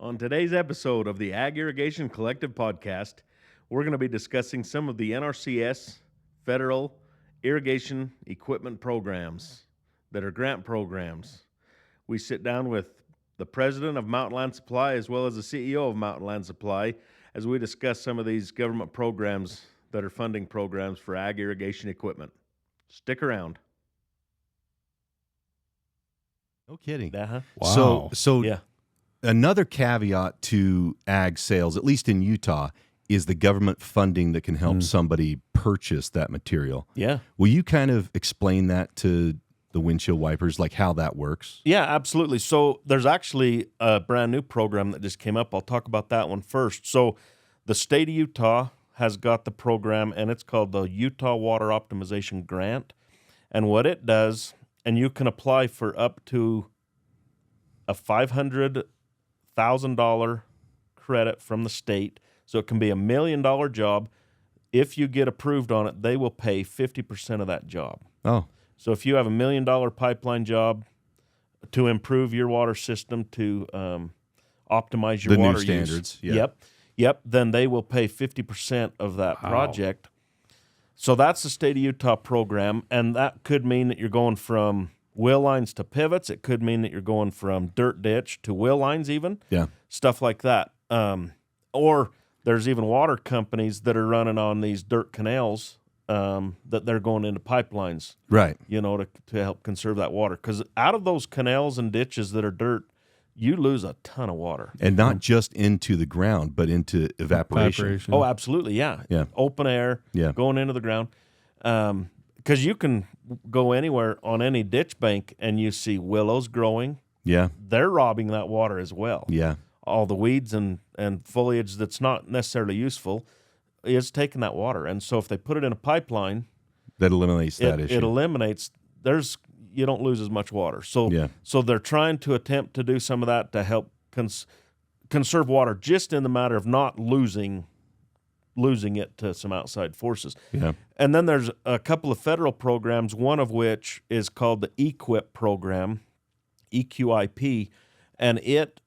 On today's episode of the Ag Irrigation Collective Podcast, we're going to be discussing some of the NRCS federal irrigation equipment programs that are grant programs. We sit down with the president of Mountainland Supply as well as the CEO of Mountainland Supply as we discuss some of these government programs that are funding programs for ag irrigation equipment. Stick around. No kidding. Uh-huh. Wow. So Yeah. another caveat to ag sales, at least in Utah, is the government funding that can help somebody purchase that material. Yeah. Will you kind of explain that to the windshield wipers, like how that works? Yeah, absolutely. So there's actually a brand new program that just came up. I'll talk about that one first. So the state of Utah has got the program, and it's called the Utah Water Optimization Grant. And what it does, and you can apply for up to a $500,000 credit from the state. So it can be $1 million job. If you get approved on it, they will pay 50% of that job. Oh, So if you have $1 million pipeline job to improve your water system, to optimize your the water new standards. use, Yeah. yep, then they will pay 50% of that project. So that's the state of Utah program, and that could mean that you're going from wheel lines to pivots. It could mean that you're going from dirt ditch to wheel lines, even Yeah. stuff like that. Or there's even water companies that are running on these dirt canals that they're going into pipelines, Right. you know, to help conserve that water. Because out of those canals and ditches that are dirt, you lose a ton of water. And not just into the ground, but into evaporation. Oh, absolutely, yeah. Yeah. Open air, Yeah. going into the ground. Because you can go anywhere on any ditch bank and you see willows growing. Yeah. They're robbing that water as well. Yeah. All the weeds and foliage that's not necessarily useful is taking that water. And so if they put it in a pipeline, That eliminates that issue. it eliminates, you don't lose as much water. So Yeah. so they're trying to attempt to do some of that to help conserve water, just in the matter of not losing it to some outside forces. Yeah. And then there's a couple of federal programs, one of which is called the EQIP program, EQIP, and it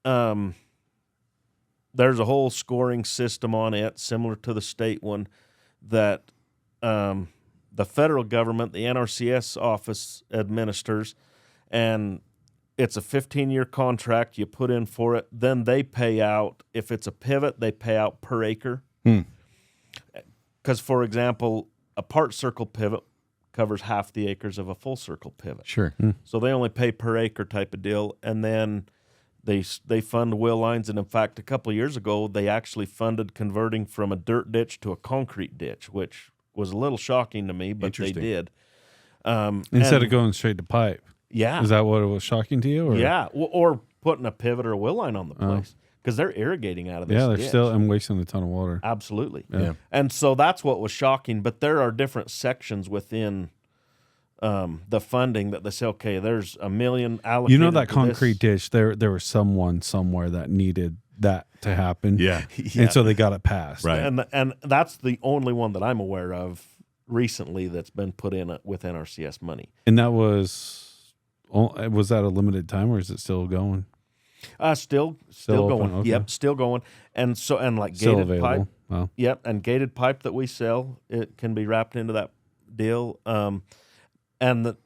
there's a whole scoring system on it, similar to the state one, that the federal government, the NRCS office, administers, and it's a 15-year contract. You put in for it, then they pay out. If it's a pivot, they pay out per acre. Because, for example, a part circle pivot covers half the acres of a full circle pivot. Sure. So they only pay per acre type of deal, and then they fund wheel lines. And in fact, a couple of years ago, they actually funded converting from a dirt ditch to a concrete ditch, which was a little shocking to me, but they did. Instead of going straight to pipe. Yeah. Is that what was shocking to you? Or? Yeah, or putting a pivot or a wheel line on the place, because they're irrigating out of this Yeah, they're ditch. still wasting a ton of water. Absolutely. Yeah. And so that's what was shocking. But there are different sections within the funding that they say, okay, there's $1 million allocated. You know that to concrete this. ditch, there was someone somewhere that needed that to happen. Yeah. And so they got it passed. Right. And that's the only one that I'm aware of recently that's been put in with NRCS money. And that was that a limited time, or is it still going? Still Still going. open, okay. Yep, still going. And so like Still gated pipe. available. Wow. Yep, and gated pipe that we sell, it can be wrapped into that deal. And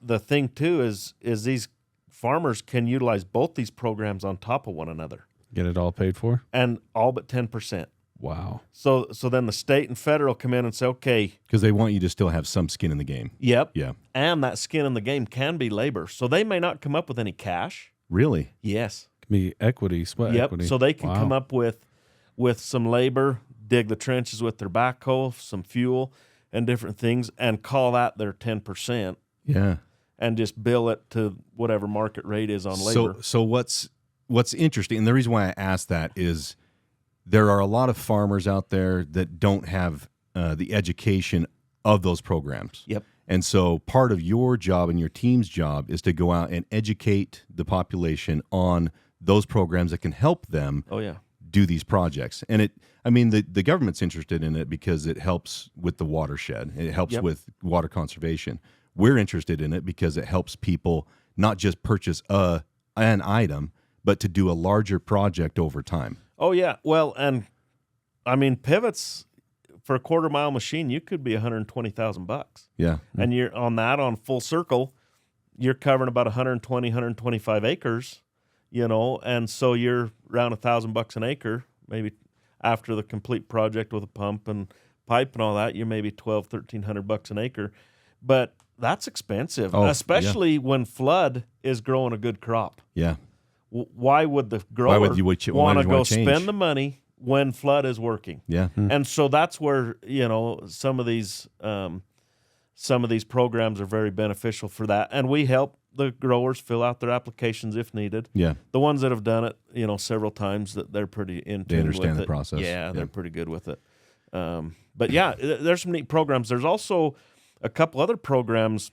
the thing too is these farmers can utilize both these programs on top of one another, Get it all paid for? and all but 10%. Wow. So then the state and federal come in and say, okay, Because they want you to still have some skin in the game. yep, Yeah. and that skin in the game can be labor. So they may not come up with any cash. Really? Yes. Can be equity, sweat Yep. equity. So they can Wow. come up with some labor, dig the trenches with their backhoe, some fuel, and different things, and call that their 10%, Yeah. and just bill it to whatever market rate is on labor. So what's interesting, and the reason why I asked that is there are a lot of farmers out there that don't have the education of those programs. Yep. And so part of your job and your team's job is to go out and educate the population on those programs that can help them Oh yeah. do these projects. And the government's interested in it because it helps with the watershed. It helps Yep. with water conservation. We're interested in it because it helps people not just purchase an item, but to do a larger project over time. Oh yeah. Well, and I mean pivots for a quarter-mile machine, you could be $120,000. Yeah. And you're on full circle, you're covering about 120, 125 acres, and so you're around $1,000 an acre, maybe after the complete project with a pump and pipe and all that, you're maybe $1,200-1,300 an acre. But that's expensive, especially when flood is growing a good crop. Yeah. Why would the grower want to go spend the money when flood is working? Yeah. And so that's where, some of these programs are very beneficial for that. And we help the growers fill out their applications if needed. Yeah. The ones that have done it, several times, that they're pretty in tune They understand with the it. process. Yeah, they're pretty good with it. But yeah, there's some neat programs. There's also a couple other programs.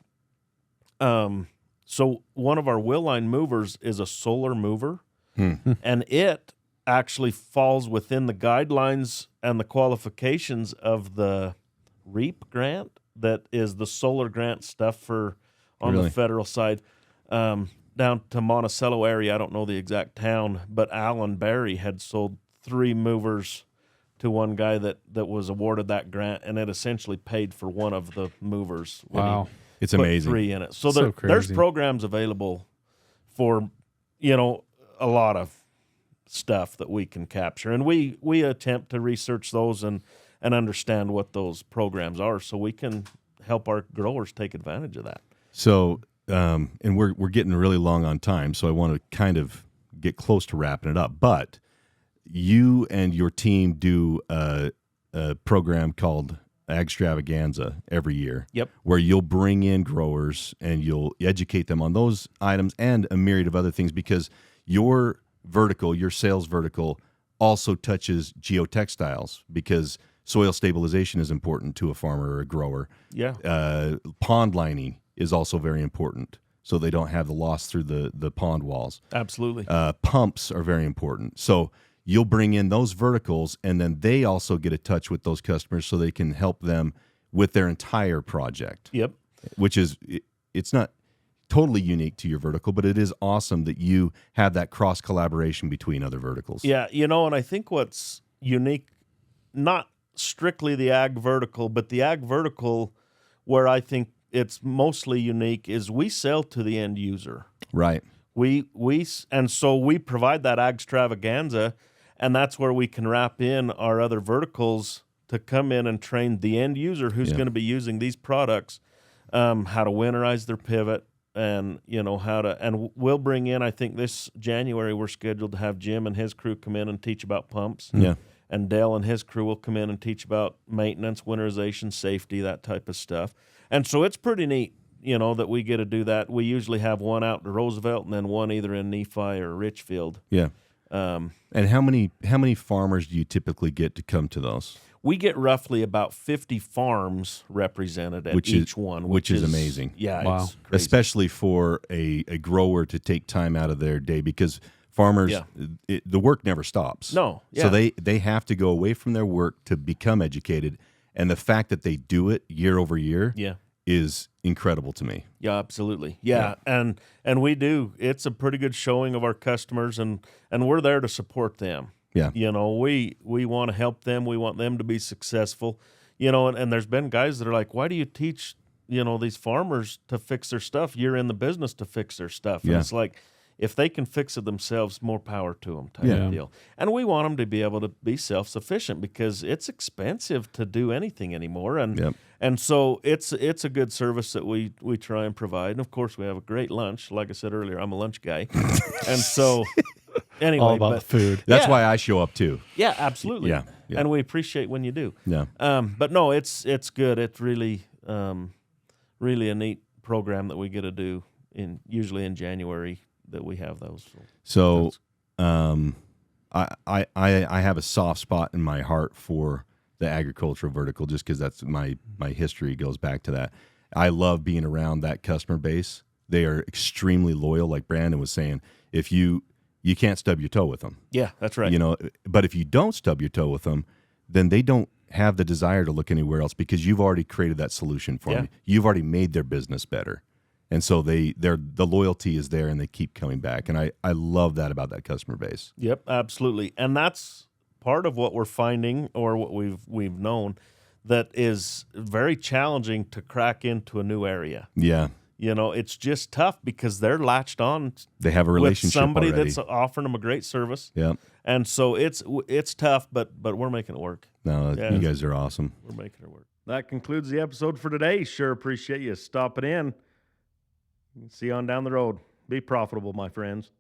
So one of our wheel line movers is a solar mover, and it actually falls within the guidelines and the qualifications of the REAP grant. That is the solar grant stuff on the federal side. Down to Monticello area, I don't know the exact town, but Alan Barry had sold 3 movers to one guy that was awarded that grant, and it essentially paid for one of the movers. Wow. It's put amazing. 3 in it. So there's programs available for, a lot of stuff that we can capture. And we attempt to research those and understand what those programs are so we can help our growers take advantage of that. So, and we're getting really long on time, so I want to kind of get close to wrapping it up. But you and your team do a program called Agstravaganza every year. Yep. Where you'll bring in growers and you'll educate them on those items and a myriad of other things, because your sales vertical also touches geotextiles, because soil stabilization is important to a farmer or a grower. Yeah. Pond lining is also very important, so they don't have the loss through the pond walls. Absolutely. Pumps are very important. So you'll bring in those verticals, and then they also get in touch with those customers so they can help them with their entire project. Yep. Which is, it's not totally unique to your vertical, but it is awesome that you have that cross collaboration between other verticals. Yeah, and I think what's unique, not strictly the ag vertical, but the ag vertical where I think it's mostly unique is we sell to the end user. Right. And so we provide that Agstravaganza, and that's where we can wrap in our other verticals to come in and train the end user who's going to be using these products, how to winterize their pivot, and and we'll bring in, I think this January we're scheduled to have Jim and his crew come in and teach about pumps. Yeah. And Dale and his crew will come in and teach about maintenance, winterization, safety, that type of stuff. And so it's pretty neat, that we get to do that. We usually have one out in Roosevelt and then one either in Nephi or Richfield. Yeah. And how many farmers do you typically get to come to those? We get roughly about 50 farms represented at each one. Which is amazing. Yeah. Wow. It's crazy. Especially for a grower to take time out of their day, because farmers, the work never stops. No. Yeah. So they have to go away from their work to become educated. And the fact that they do it year over year is incredible to me. Yeah, absolutely. Yeah. And we do. It's a pretty good showing of our customers, and we're there to support them. Yeah. We want to help them. We want them to be successful. And there's been guys that are like, why do you teach, these farmers to fix their stuff? You're in the business to fix their stuff. And it's like, if they can fix it themselves, more power to them type of deal. And we want them to be able to be self-sufficient, because it's expensive to do anything anymore. And so it's a good service that we try and provide. And, of course, we have a great lunch. Like I said earlier, I'm a lunch guy. And so anyway. All about the food. That's why I show up too. Yeah, absolutely. Yeah. And we appreciate when you do. Yeah. But no, it's good. It's really really a neat program that we get to do usually in January that we have those. So I have a soft spot in my heart for the agricultural vertical, just because that's my history goes back to that. I love being around that customer base. They are extremely loyal, like Brandon was saying. If you can't stub your toe with them. Yeah, that's right. But if you don't stub your toe with them, then they don't have the desire to look anywhere else, because you've already created that solution for them. You've already made their business better. And so the loyalty is there, and they keep coming back. And I love that about that customer base. Yep, absolutely. And that's part of what we're finding, or what we've known, that is very challenging to crack into a new area. Yeah. You know, it's just tough because they're latched on. They have a relationship with somebody already. that's offering them a great service. Yeah. And so it's tough, but we're making it work. No, Yeah. you guys are awesome. We're making it work. That concludes the episode for today. Sure appreciate you stopping in. See you on down the road. Be profitable, my friends.